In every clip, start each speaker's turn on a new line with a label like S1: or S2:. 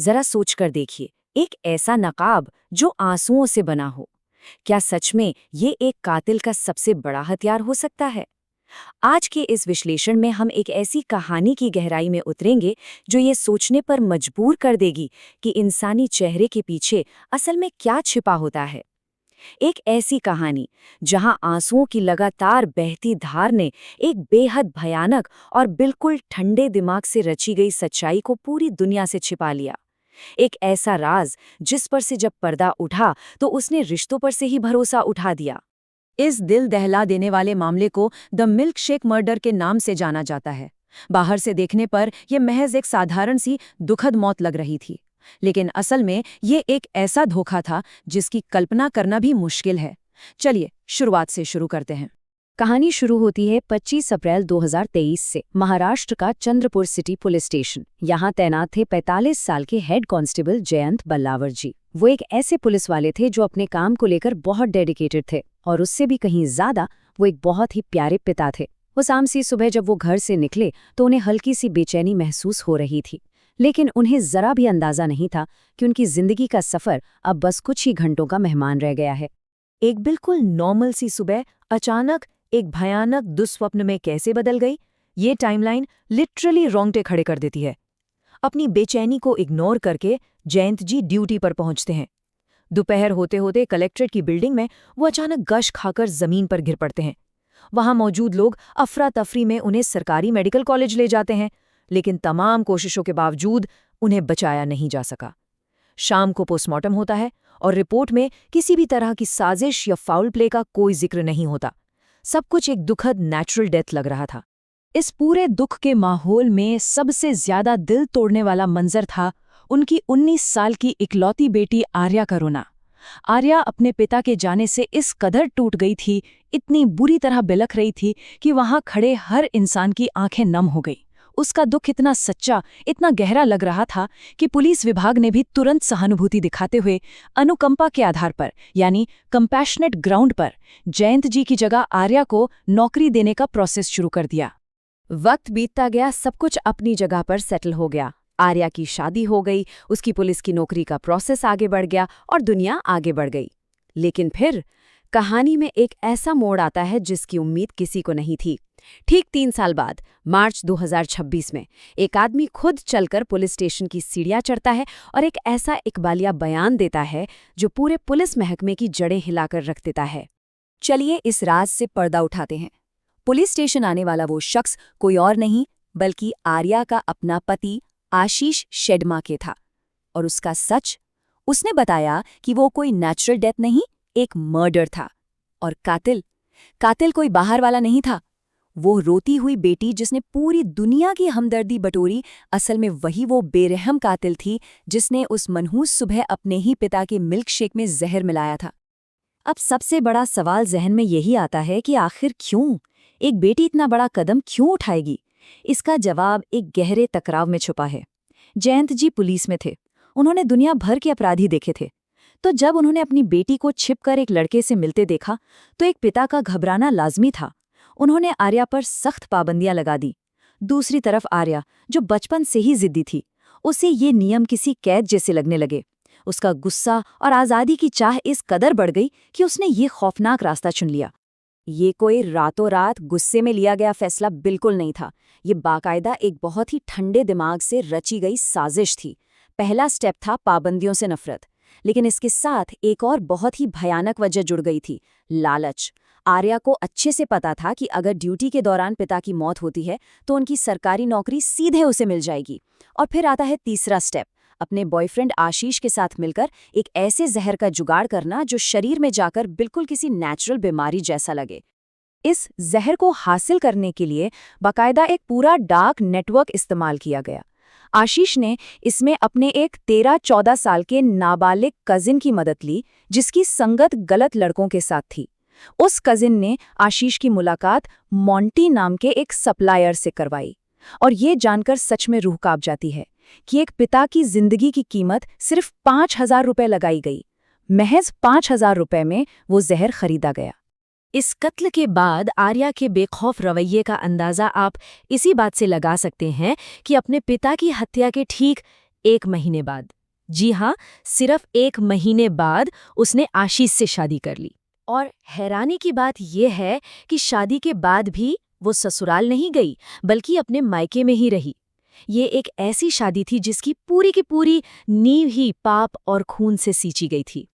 S1: जरा सोचकर देखिए, एक ऐसा नकाब जो आंसुओं से बना हो, क्या सच में ये एक कातिल का सबसे बड़ा हथियार हो सकता है? आज के इस विश्लेषण में हम एक ऐसी कहानी की गहराई में उतरेंगे जो ये सोचने पर मजबूर कर देगी कि इंसानी चेहरे के पीछे असल में क्या छिपा होता है। एक ऐसी कहानी जहां आंसुओं की लगातार बहती धार ने एक बेहद भयानक और बिल्कुल ठंडे दिमाग से रची गई सच्चाई को पूरी दुनिया से छिपा लिया। एक ऐसा राज जिस पर से जब पर्दा उठा तो उसने रिश्तों पर से ही भरोसा उठा दिया। इस दिल दहला देने वाले मामले को द मिल्क शेक मर्डर के नाम से जाना जाता है। बाहर से देखने पर यह महज एक साधारण सी दुखद मौत लग रही थी, लेकिन असल में ये एक ऐसा धोखा था जिसकी कल्पना करना भी मुश्किल है। चलिए शुरुआत से शुरू करते हैं। कहानी शुरू होती है 25 अप्रैल 2023 से महाराष्ट्र का चंद्रपुर सिटी पुलिस स्टेशन। यहाँ तैनात थे 45 साल के हेड कांस्टेबल जयंत बल्लावर जी। वो एक ऐसे पुलिस वाले थे जो अपने काम को लेकर बहुत डेडिकेटेड थे और उससे भी कहीं ज्यादा वो एक बहुत ही प्यारे पिता थे। वो शाम सी सुबह जब वो घर से निकले तो उन्हें हल्की सी बेचैनी महसूस हो रही थी, लेकिन उन्हें जरा भी अंदाजा नहीं था कि उनकी जिंदगी का सफर अब बस कुछ ही घंटों का मेहमान रह गया है। एक बिल्कुल नॉर्मल सी सुबह अचानक एक भयानक दुस्वप्न में कैसे बदल गई, ये टाइमलाइन लिटरली रोंगटे खड़े कर देती है। अपनी बेचैनी को इग्नोर करके जयंत जी ड्यूटी पर पहुंचते हैं। दोपहर होते होते कलेक्ट्रेट की बिल्डिंग में वो अचानक गश खाकर जमीन पर गिर पड़ते हैं। वहां मौजूद लोग अफरा तफरी में उन्हें सरकारी मेडिकल कॉलेज ले जाते हैं, लेकिन तमाम कोशिशों के बावजूद उन्हें बचाया नहीं जा सका। शाम को पोस्टमार्टम होता है और रिपोर्ट में किसी भी तरह की साजिश या फाउल प्ले का कोई जिक्र नहीं होता। सब कुछ एक दुखद नेचुरल डेथ लग रहा था। इस पूरे दुख के माहौल में सबसे ज्यादा दिल तोड़ने वाला मंजर था उनकी 19 साल की इकलौती बेटी आर्या का रोना। आर्या अपने पिता के जाने से इस कदर टूट गई थी, इतनी बुरी तरह बिलख रही थी कि वहां खड़े हर इंसान की आंखें नम हो गई। उसका दुख इतना सच्चा, इतना गहरा लग रहा था कि पुलिस विभाग ने भी तुरंत सहानुभूति दिखाते हुए अनुकंपा के आधार पर, यानी कंपैशनेट ग्राउंड पर, जयंत जी की जगह आर्या को नौकरी देने का प्रोसेस शुरू कर दिया। वक्त बीतता गया, सब कुछ अपनी जगह पर सेटल हो गया। आर्या की शादी हो गई, उसकी पुलिस की नौकरी का प्रोसेस आगे बढ़ गया और दुनिया आगे बढ़ गई। लेकिन फिर कहानी में एक ऐसा मोड़ आता है जिसकी उम्मीद किसी को नहीं थी। ठीक 3 साल बाद मार्च 2026 में एक आदमी खुद चलकर पुलिस स्टेशन की सीढ़ियां चढ़ता है और एक ऐसा इकबालिया बयान देता है जो पूरे पुलिस महकमे की जड़ें हिलाकर रख देता है। चलिए इस राज से पर्दा उठाते हैं। पुलिस स्टेशन आने वाला वो शख्स कोई और नहीं बल्कि आर्या का अपना पति आशीष शेडमाके था। और उसका सच, उसने बताया कि वो कोई नेचुरल डेथ नहीं, एक मर्डर था। और कातिल कोई बाहर वाला नहीं था। वो रोती हुई बेटी जिसने पूरी दुनिया की हमदर्दी बटोरी, असल में वही वो बेरहम कातिल थी जिसने उस मनहूस सुबह अपने ही पिता के मिल्क शेक में जहर मिलाया था। अब सबसे बड़ा सवाल जहन में यही आता है कि आखिर क्यों एक बेटी इतना बड़ा कदम क्यों उठाएगी? इसका जवाब एक गहरे टकराव में छुपा है। जयंत जी पुलिस में थे, उन्होंने दुनिया भर के अपराधी देखे थे, तो जब उन्होंने अपनी बेटी को छिपकर एक लड़के से मिलते देखा तो एक पिता का घबराना लाजमी था। उन्होंने आर्या पर सख्त पाबंदियां लगा दी। दूसरी तरफ आर्या, जो बचपन से ही जिद्दी थी, उसे ये नियम किसी कैद जैसे लगने लगे। उसका गुस्सा और आज़ादी की चाह इस कदर बढ़ गई कि उसने ये खौफनाक रास्ता चुन लिया। ये कोई रातों रात गुस्से में लिया गया फैसला बिल्कुल नहीं था। ये बाकायदा एक बहुत ही ठंडे दिमाग से रची गई साजिश थी। पहला स्टेप था पाबंदियों से नफरत, लेकिन इसके साथ एक और बहुत ही भयानक वजह जुड़ गई थी, लालच। आर्या को अच्छे से पता था कि अगर ड्यूटी के दौरान पिता की मौत होती है तो उनकी सरकारी नौकरी सीधे उसे मिल जाएगी। और फिर आता है तीसरा स्टेप, अपने बॉयफ्रेंड आशीष के साथ मिलकर एक ऐसे जहर का जुगाड़ करना जो शरीर में जाकर बिल्कुल किसी नेचुरल बीमारी जैसा लगे। इस जहर को हासिल करने के लिए बाकायदा एक पूरा डार्क नेटवर्क इस्तेमाल किया गया। आशीष ने इसमें अपने एक 13-14 साल के नाबालिग कजिन की मदद ली जिसकी संगत गलत लड़कों के साथ थी। उस कजिन ने आशीष की मुलाकात मोंटी नाम के एक सप्लायर से करवाई। और ये जानकर सच में रूह कांप जाती है कि एक पिता की जिंदगी की कीमत सिर्फ 5,000 रुपये लगाई गई। महज 5,000 रुपये में वो जहर खरीदा गया। इस कत्ल के बाद आर्या के बेखौफ रवैये का अंदाज़ा आप इसी बात से लगा सकते हैं कि अपने पिता की हत्या के ठीक 1 महीने बाद। जी हाँ, सिर्फ 1 महीने बाद उसने आशीष से शादी कर ली। और हैरानी की बात यह है कि शादी के बाद भी वो ससुराल नहीं गई, बल्कि अपने मायके में ही रही। ये एक ऐसी शादी थी जिसकी पूरी की पूरी नींव ही पाप और खून से सींची गई थी।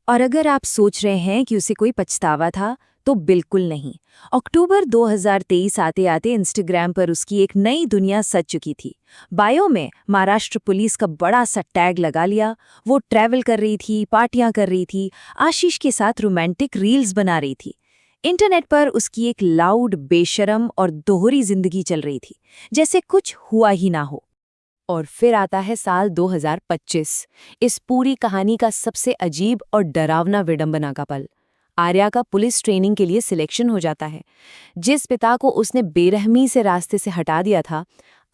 S1: और अगर आप सोच रहे हैं कि उसे कोई पछतावा था, तो बिल्कुल नहीं। अक्टूबर 2023 आते आते इंस्टाग्राम पर उसकी एक नई दुनिया सज चुकी थी। बायो में महाराष्ट्र पुलिस का बड़ा सा टैग लगा लिया। वो ट्रैवल कर रही थी, पार्टियां कर रही थी, आशीष के साथ रोमांटिक रील्स बना रही थी। इंटरनेट पर उसकी एक लाउड, बेशरम और दोहरी जिंदगी चल रही थी, जैसे कुछ हुआ ही ना हो। और फिर आता है साल 2025, इस पूरी कहानी का सबसे अजीब और डरावना विडंबना का पल। आर्या का पुलिस ट्रेनिंग के लिए सिलेक्शन हो जाता है। जिस पिता को उसने बेरहमी से रास्ते से हटा दिया था,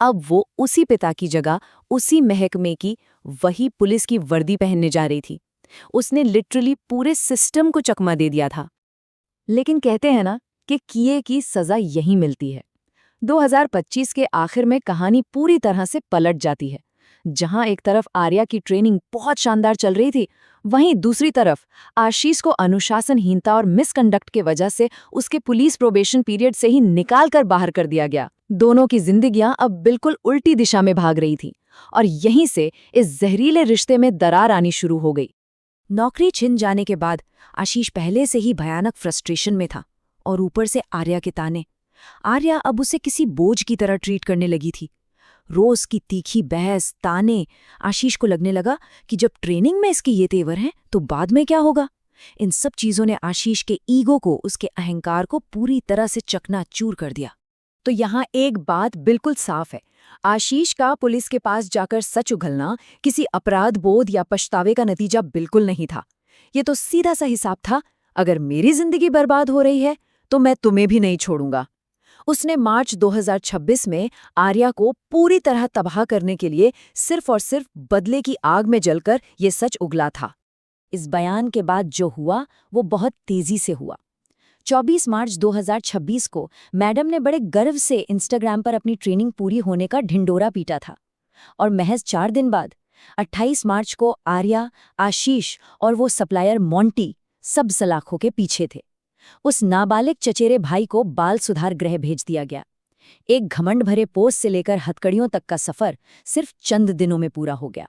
S1: अब वो उसी पिता की जगह, उसी महकमे की, वही पुलिस की वर्दी पहनने जा रही थी। उसने लिटरली पूरे सिस्टम को चकमा दे दिया था। लेकिन कहते हैं ना कि किए की सजा यही मिलती है। 2025 के आखिर में कहानी पूरी तरह से पलट जाती है। जहां एक तरफ आर्या की ट्रेनिंग बहुत शानदार चल रही थी, वहीं दूसरी तरफ आशीष को अनुशासनहीनता और मिसकंडक्ट के वजह से उसके पुलिस प्रोबेशन पीरियड से ही निकाल कर बाहर कर दिया गया। दोनों की जिंदगियां अब बिल्कुल उल्टी दिशा में भाग रही थीं, और यहीं से इस जहरीले रिश्ते में दरार आनी शुरू हो गई। नौकरी छिन जाने के बाद आशीष पहले से ही भयानक फ्रस्ट्रेशन में था, और ऊपर से आर्या के ताने। आर्या अब उसे किसी बोझ की तरह ट्रीट करने लगी थी। रोज की तीखी बहस, ताने। आशीष को लगने लगा कि जब ट्रेनिंग में इसके ये तेवर हैं, तो बाद में क्या होगा। इन सब चीजों ने आशीष के ईगो को, उसके अहंकार को पूरी तरह से चकनाचूर कर दिया। तो यहाँ एक बात बिल्कुल साफ है, आशीष का पुलिस के पास जाकर सच उगलना किसी अपराध बोध या पछतावे का नतीजा बिल्कुल नहीं था। ये तो सीधा सा हिसाब था, अगर मेरी जिंदगी बर्बाद हो रही है तो मैं तुम्हें भी नहीं छोड़ूंगा। उसने मार्च 2026 में आर्या को पूरी तरह तबाह करने के लिए सिर्फ और सिर्फ बदले की आग में जलकर ये सच उगला था। इस बयान के बाद जो हुआ वो बहुत तेजी से हुआ। 24 मार्च 2026 को मैडम ने बड़े गर्व से इंस्टाग्राम पर अपनी ट्रेनिंग पूरी होने का ढिंडोरा पीटा था। और महज 4 दिन बाद 28 मार्च को आर्या, आशीष और वो सप्लायर मोंटी सब सलाखों के पीछे थे। उस नाबालिग चचेरे भाई को बाल सुधार गृह भेज दिया गया। एक घमंड भरे पोस्ट से लेकर हथकड़ियों तक का सफर सिर्फ चंद दिनों में पूरा हो गया।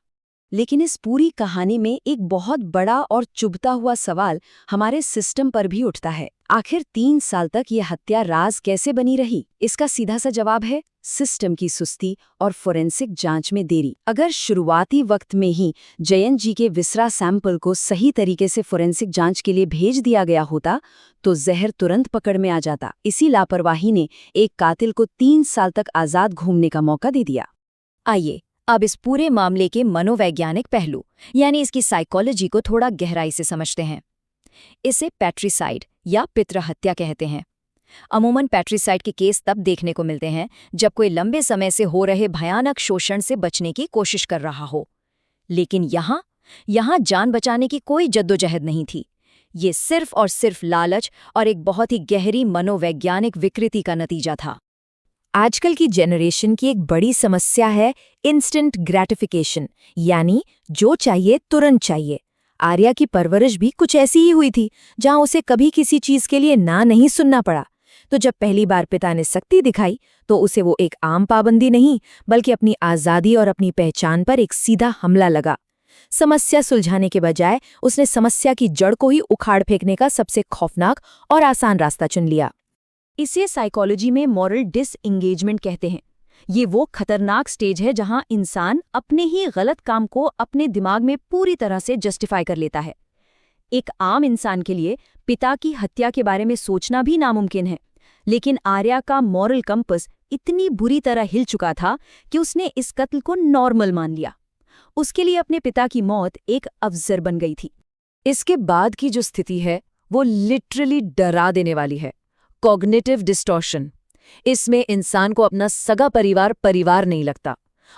S1: लेकिन इस पूरी कहानी में एक बहुत बड़ा और चुभता हुआ सवाल हमारे सिस्टम पर भी उठता है। आखिर 3 साल तक ये हत्या राज कैसे बनी रही? इसका सीधा सा जवाब है सिस्टम की सुस्ती और फोरेंसिक जांच में देरी। अगर शुरुआती वक्त में ही जयंत जी के विसरा सैंपल को सही तरीके से फोरेंसिक जांच के लिए भेज दिया गया होता, तो जहर तुरंत पकड़ में आ जाता। इसी लापरवाही ने एक कातिल को 3 साल तक आजाद घूमने का मौका दे दिया। आइए अब इस पूरे मामले के मनोवैज्ञानिक पहलू, यानी इसकी साइकोलॉजी को थोड़ा गहराई से समझते हैं। इसे पैट्रिसाइड या पितृहत्या कहते हैं। अमूमन पैट्रिसाइड के केस तब देखने को मिलते हैं जब कोई लंबे समय से हो रहे भयानक शोषण से बचने की कोशिश कर रहा हो। लेकिन यहाँ जान बचाने की कोई जद्दोजहद नहीं थी। ये सिर्फ और सिर्फ लालच और एक बहुत ही गहरी मनोवैज्ञानिक विकृति का नतीजा था। आजकल की जनरेशन की एक बड़ी समस्या है इंस्टेंट ग्रैटिफिकेशन, यानी जो चाहिए तुरंत चाहिए। आर्या की परवरिश भी कुछ ऐसी ही हुई थी, जहां उसे कभी किसी चीज के लिए ना नहीं सुनना पड़ा। तो जब पहली बार पिता ने सख्ती दिखाई, तो उसे वो एक आम पाबंदी नहीं, बल्कि अपनी आज़ादी और अपनी पहचान पर एक सीधा हमला लगा। समस्या सुलझाने के बजाय उसने समस्या की जड़ को ही उखाड़ फेंकने का सबसे खौफनाक और आसान रास्ता चुन लिया। इसे साइकोलॉजी में मॉरल डिसएंगेजमेंट कहते हैं। ये वो खतरनाक स्टेज है जहां इंसान अपने ही गलत काम को अपने दिमाग में पूरी तरह से जस्टिफाई कर लेता है। एक आम इंसान के लिए पिता की हत्या के बारे में सोचना भी नामुमकिन है, लेकिन आर्या का मॉरल कंपस इतनी बुरी तरह हिल चुका था कि उसने इस कत्ल को नॉर्मल मान लिया। उसके लिए अपने पिता की मौत एक अवसर बन गई थी। इसके बाद की जो स्थिति है वो लिटरली डरा देने वाली है। Cognitive distortion. इसमें इंसान को अपना सगा परिवार नहीं लगता।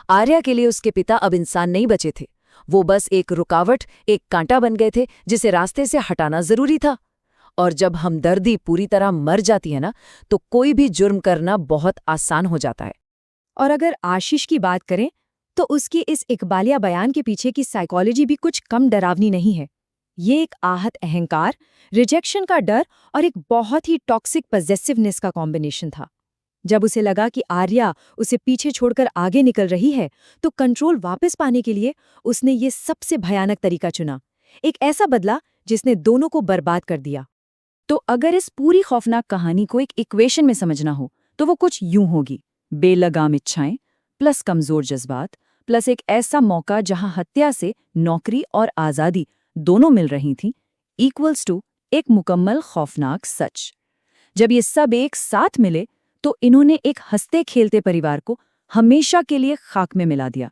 S1: आर्या के लिए उसके पिता अब इंसान नहीं बचे थे, वो बस एक रुकावट, एक कांटा बन गए थे जिसे रास्ते से हटाना जरूरी था। और जब हमदर्दी पूरी तरह मर जाती है ना, तो कोई भी जुर्म करना बहुत आसान हो जाता है। और अगर आशीष की बात करें,
S2: तो उसकी इस इकबालिया बयान के पीछे की साइकोलॉजी भी कुछ कम डरावनी नहीं है। ये एक आहत अहंकार, रिजेक्शन का डर और एक बहुत ही टॉक्सिक पॉजेसिवनेस का कॉम्बिनेशन था। जब उसे लगा कि आर्या उसे पीछे छोड़कर आगे निकल रही है, तो कंट्रोल वापस पाने के लिए उसने ये सबसे भयानक तरीका चुना, एक ऐसा बदला जिसने दोनों को बर्बाद कर दिया।
S1: तो अगर इस पूरी खौफनाक कहानी को एक इक्वेशन में समझना हो तो वो कुछ यूं होगी: बेलगाम इच्छाएं प्लस कमजोर जज्बात प्लस एक ऐसा मौका जहां हत्या से नौकरी और आज़ादी दोनों मिल रही थीं, इक्वल्स टू एक मुकम्मल खौफनाक सच। जब ये सब एक साथ मिले तो इन्होंने एक हंसते खेलते परिवार को हमेशा के लिए खाक में मिला दिया।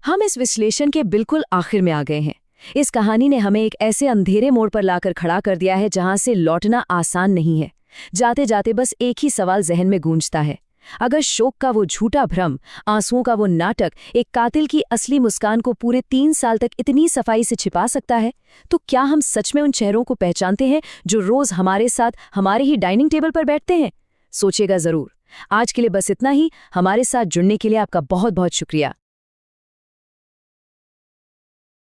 S1: हम इस विश्लेषण के बिल्कुल आखिर में आ गए हैं। इस कहानी ने हमें एक ऐसे अंधेरे मोड़ पर लाकर खड़ा कर दिया है जहां से लौटना आसान नहीं है। जाते जाते बस एक ही सवाल जहन में गूंजता है: अगर शोक का वो झूठा भ्रम, आंसुओं का वो नाटक एक कातिल की असली मुस्कान को पूरे 3 साल तक इतनी सफाई से छिपा सकता है, तो क्या हम सच में उन चेहरों को पहचानते हैं जो रोज हमारे साथ हमारे ही डाइनिंग टेबल पर बैठते हैं? सोचिएगा जरूर। आज के लिए बस इतना ही। हमारे साथ जुड़ने के लिए आपका बहुत बहुत शुक्रिया।